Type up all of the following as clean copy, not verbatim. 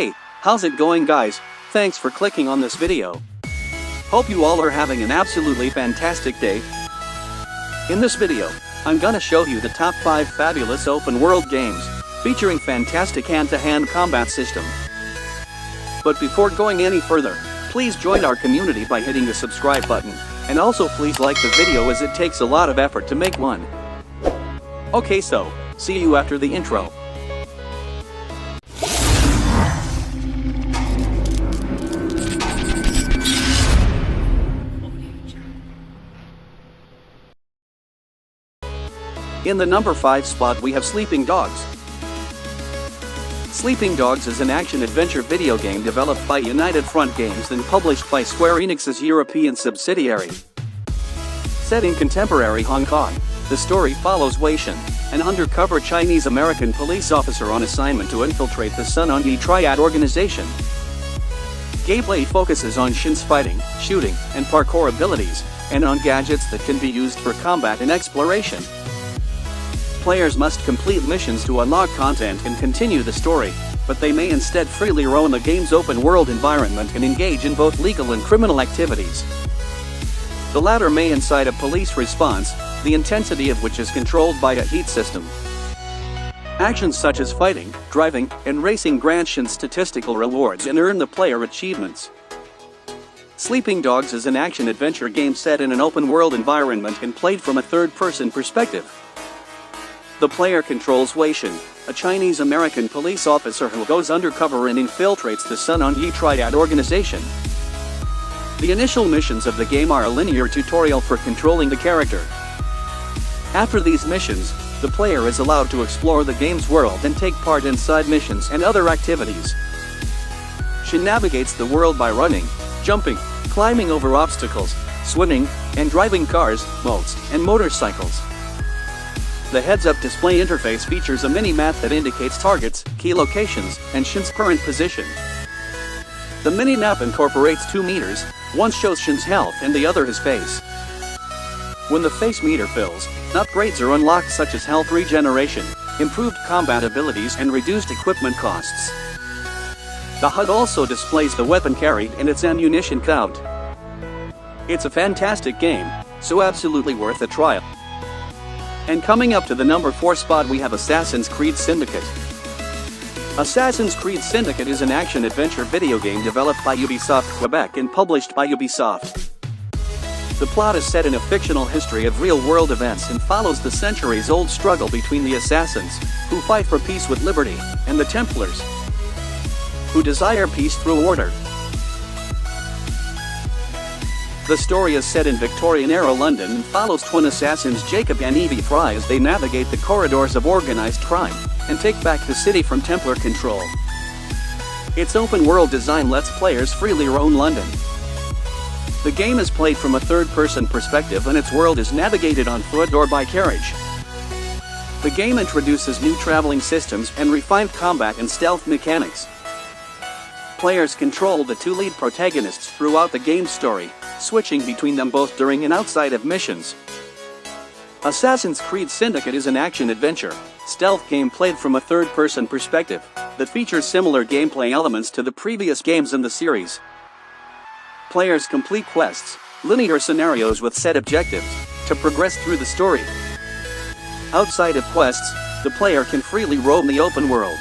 Hey, how's it going guys? Thanks for clicking on this video. Hope you all are having an absolutely fantastic day. In this video, I'm gonna show you the top 5 fabulous open world games, featuring fantastic hand-to-hand combat system. But before going any further, please join our community by hitting the subscribe button, and also please like the video as it takes a lot of effort to make one. Okay, so, see you after the intro. In the number 5 spot we have Sleeping Dogs. Sleeping Dogs is an action-adventure video game developed by United Front Games and published by Square Enix's European subsidiary. Set in contemporary Hong Kong, the story follows Wei Shen, an undercover Chinese-American police officer on assignment to infiltrate the Sun On Yi Triad organization. Gameplay focuses on Shen's fighting, shooting, and parkour abilities, and on gadgets that can be used for combat and exploration. Players must complete missions to unlock content and continue the story, but they may instead freely roam the game's open-world environment and engage in both legal and criminal activities. The latter may incite a police response, the intensity of which is controlled by a heat system. Actions such as fighting, driving, and racing grant Shen statistical rewards and earn the player achievements. Sleeping Dogs is an action-adventure game set in an open-world environment and played from a third-person perspective. The player controls Wei Shen, a Chinese-American police officer who goes undercover and infiltrates the Sun On Yi Triad organization. The initial missions of the game are a linear tutorial for controlling the character. After these missions, the player is allowed to explore the game's world and take part in side missions and other activities. Shen navigates the world by running, jumping, climbing over obstacles, swimming, and driving cars, boats, and motorcycles. The heads-up display interface features a mini-map that indicates targets, key locations, and Shen's current position. The mini-map incorporates 2 meters, one shows Shen's health and the other his face. When the face meter fills, upgrades are unlocked such as health regeneration, improved combat abilities and reduced equipment costs. The HUD also displays the weapon carried and its ammunition count. It's a fantastic game, so absolutely worth a trial. And coming up to the number 4 spot we have Assassin's Creed Syndicate. Assassin's Creed Syndicate is an action-adventure video game developed by Ubisoft Quebec and published by Ubisoft. The plot is set in a fictional history of real-world events and follows the centuries-old struggle between the assassins, who fight for peace with liberty, and the Templars, who desire peace through order. The story is set in Victorian-era London and follows twin assassins Jacob and Evie Fry as they navigate the corridors of organized crime and take back the city from Templar control. Its open-world design lets players freely roam London. The game is played from a third-person perspective and its world is navigated on foot or by carriage. The game introduces new traveling systems and refined combat and stealth mechanics. Players control the 2 lead protagonists throughout the game's story, switching between them both during and outside of missions. Assassin's Creed Syndicate is an action-adventure, stealth game played from a third-person perspective, that features similar gameplay elements to the previous games in the series. Players complete quests, linear scenarios with set objectives, to progress through the story. Outside of quests, the player can freely roam the open world.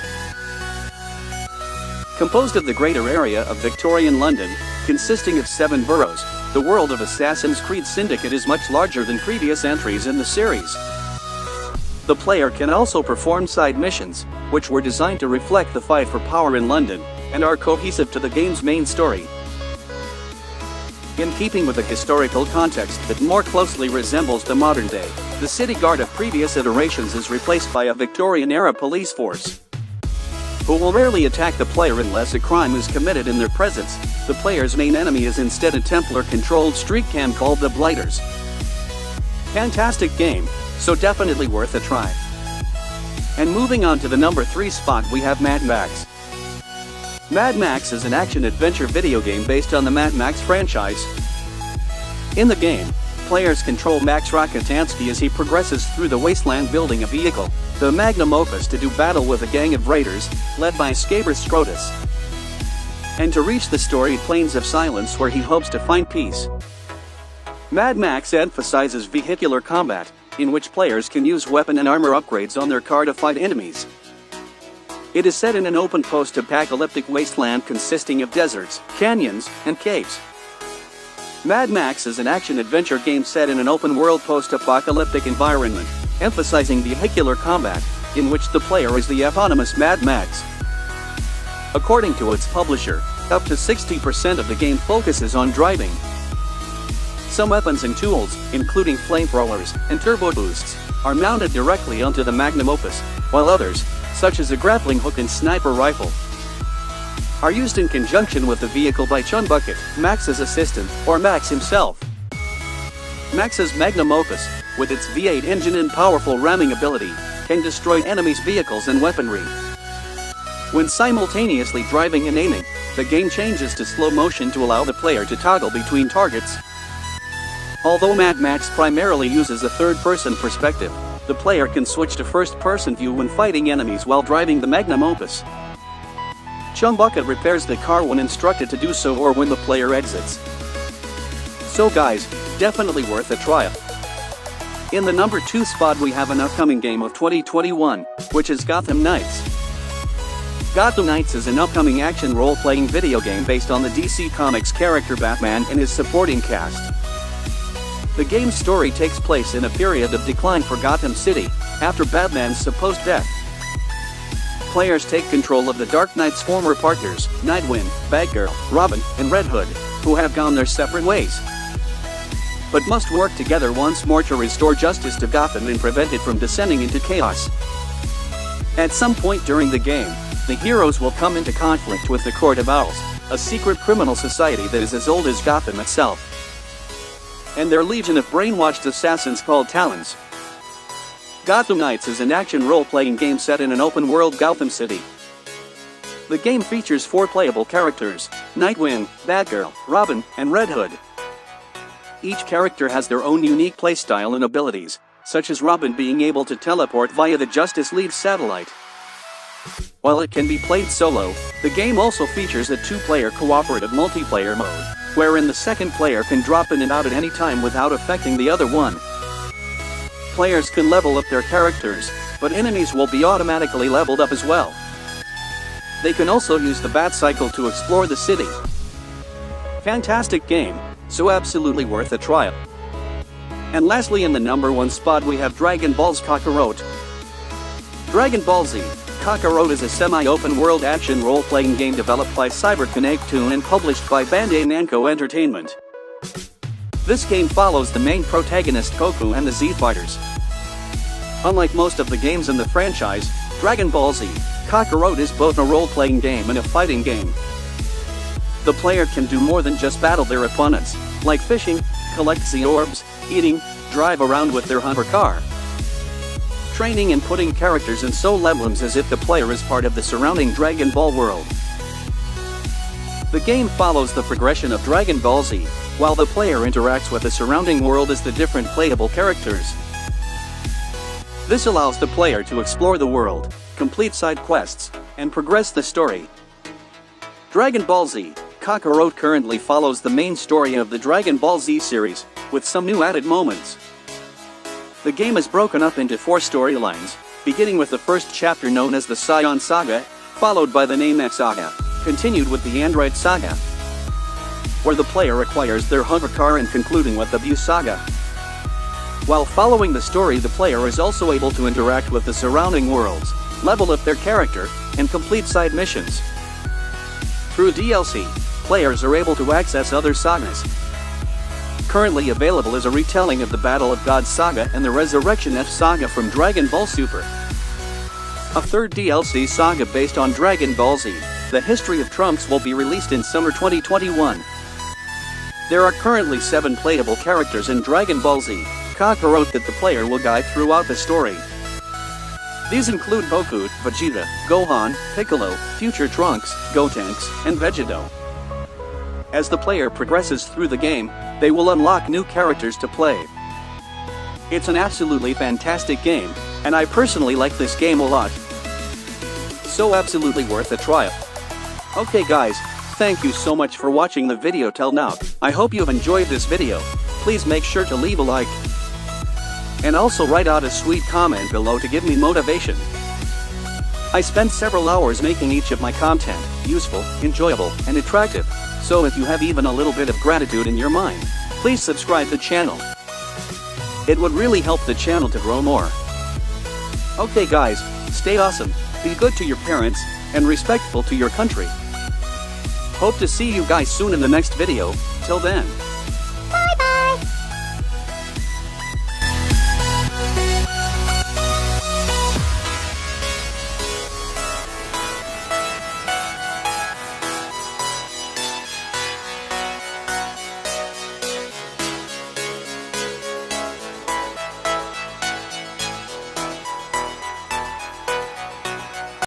Composed of the greater area of Victorian London, consisting of 7 boroughs, the world of Assassin's Creed Syndicate is much larger than previous entries in the series. The player can also perform side missions, which were designed to reflect the fight for power in London, and are cohesive to the game's main story. In keeping with a historical context that more closely resembles the modern day, the city guard of previous iterations is replaced by a Victorian-era police force, who will rarely attack the player unless a crime is committed in their presence. The player's main enemy is instead a Templar-controlled street gang called the Blighters. Fantastic game, so definitely worth a try. And moving on to the number 3 spot we have Mad Max. Mad Max is an action-adventure video game based on the Mad Max franchise. In the game, players control Max Rokitansky as he progresses through the wasteland building a vehicle, the Magnum Opus, to do battle with a gang of raiders, led by Scabrous Scrotus. and to reach the storied Plains of Silence where he hopes to find peace. Mad Max emphasizes vehicular combat, in which players can use weapon and armor upgrades on their car to fight enemies. It is set in an open post-apocalyptic wasteland consisting of deserts, canyons, and caves. Mad Max is an action-adventure game set in an open-world post-apocalyptic environment, emphasizing vehicular combat, in which the player is the eponymous Mad Max. According to its publisher, up to 60% of the game focuses on driving. Some weapons and tools, including flamethrowers and turbo boosts, are mounted directly onto the magnum opus, while others, such as a grappling hook and sniper rifle, are used in conjunction with the vehicle by Chumbucket, Max's assistant, or Max himself. Max's magnum opus, with its V8 engine and powerful ramming ability, can destroy enemies' vehicles and weaponry. When simultaneously driving and aiming, the game changes to slow motion to allow the player to toggle between targets. Although Mad Max primarily uses a third-person perspective, the player can switch to first-person view when fighting enemies while driving the magnum opus. Chumbucket repairs the car when instructed to do so or when the player exits. So guys, definitely worth a try. In the number 2 spot we have an upcoming game of 2021, which is Gotham Knights. Gotham Knights is an upcoming action role-playing video game based on the DC Comics character Batman and his supporting cast. The game's story takes place in a period of decline for Gotham City, after Batman's supposed death. Players take control of the Dark Knight's former partners, Nightwing, Batgirl, Robin, and Red Hood, who have gone their separate ways, but must work together once more to restore justice to Gotham and prevent it from descending into chaos. At some point during the game, the heroes will come into conflict with the Court of Owls, a secret criminal society that is as old as Gotham itself, and their legion of brainwashed assassins called Talons. Gotham Knights is an action role-playing game set in an open-world Gotham City. The game features 4 playable characters: Nightwing, Batgirl, Robin, and Red Hood. Each character has their own unique playstyle and abilities, such as Robin being able to teleport via the Justice League satellite. While it can be played solo, the game also features a 2-player cooperative multiplayer mode, wherein the second player can drop in and out at any time without affecting the other one. Players can level up their characters, but enemies will be automatically leveled up as well. They can also use the Bat-Cycle to explore the city. Fantastic game, so absolutely worth a try. And lastly, in the number 1 spot we have Dragon Ball's Kakarot. Dragon Ball Z: Kakarot is a semi-open world action role-playing game developed by CyberConnect 2 and published by Bandai Namco Entertainment. This game follows the main protagonist Goku and the Z-Fighters. Unlike most of the games in the franchise, Dragon Ball Z: Kakarot is both a role-playing game and a fighting game. The player can do more than just battle their opponents, like fishing, collect Z-Orbs, eating, drive around with their Hummer car, training and putting characters in soul emblems as if the player is part of the surrounding Dragon Ball world. The game follows the progression of Dragon Ball Z, while the player interacts with the surrounding world as the different playable characters. This allows the player to explore the world, complete side quests, and progress the story. Dragon Ball Z: Kakarot currently follows the main story of the Dragon Ball Z series, with some new added moments. The game is broken up into 4 storylines, beginning with the first chapter known as the Saiyan Saga, followed by the Namek Saga, continued with the Android Saga, where the player acquires their hover car, and concluding with the Buu Saga. While following the story, the player is also able to interact with the surrounding worlds, level up their character, and complete side missions. Through DLC, players are able to access other sagas. Currently available is a retelling of the Battle of Gods Saga and the Resurrection F Saga from Dragon Ball Super. A third DLC saga based on Dragon Ball Z, The History of Trunks, will be released in summer 2021. There are currently 7 playable characters in Dragon Ball Z: Kakarot that the player will guide throughout the story. These include Goku, Vegeta, Gohan, Piccolo, Future Trunks, Gotenks, and Vegeto. As the player progresses through the game, they will unlock new characters to play. It's an absolutely fantastic game, and I personally like this game a lot. So absolutely worth a try. Okay guys, thank you so much for watching the video till now. I hope you've enjoyed this video. Please make sure to leave a like. And also write out a sweet comment below to give me motivation. I spent several hours making each of my content useful, enjoyable, and attractive. So if you have even a little bit of gratitude in your mind, please subscribe the channel. It would really help the channel to grow more. Okay guys, stay awesome, be good to your parents, and respectful to your country. Hope to see you guys soon in the next video. Till then.